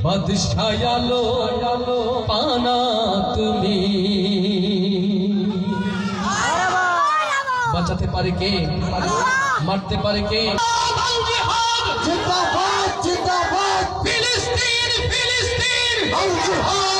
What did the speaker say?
বাদশাহ আলো পানা তুমি বাঁচাতে পারে কে মারতে পারে কে জিন্দাবাদ জিন্দাবাদ ফিলিস্তিন ফিলিস্তিন আল জিহাদ